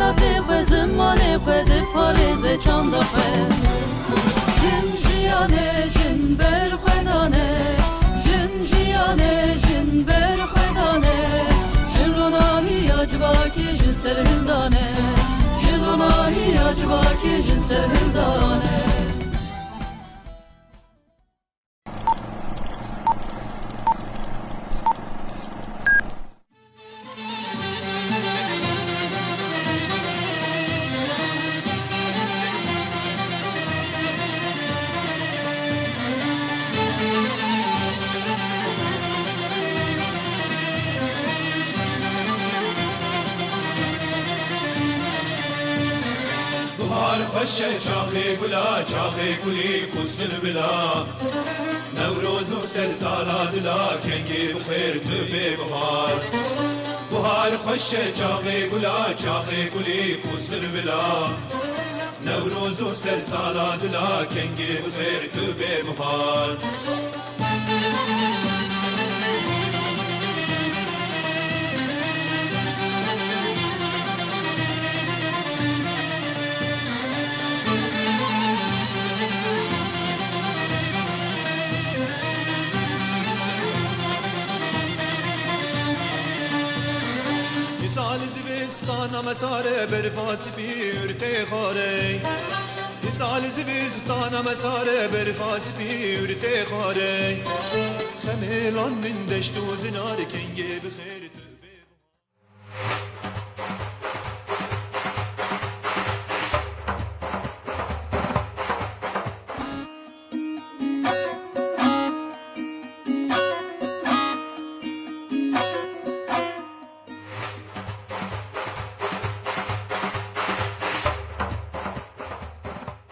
حیاتی خو زمانی خو دی پاریز چند خو جن جیانه جن بر خدانه جن جیانه جن بر خدانه جن روناهی عجباکی جن سرهندانه جن روناهی عجباکی جن سرهندانه بهار خوش چاخی گلا چاخی گلی کسل بلا نوروز و سر سالا دلا کنگی بخیر تو به بهار بهار خوش چاخی گلا چاخی گلی کسل بلا نوروز و سر سالا دلا کنگی بخیر تو به بهار سال زبستان مساره برفاس بیرته خاره سال زبستان مساره برفاس بیرته خاره خمیلان من دشت و زنار کنگه بخیر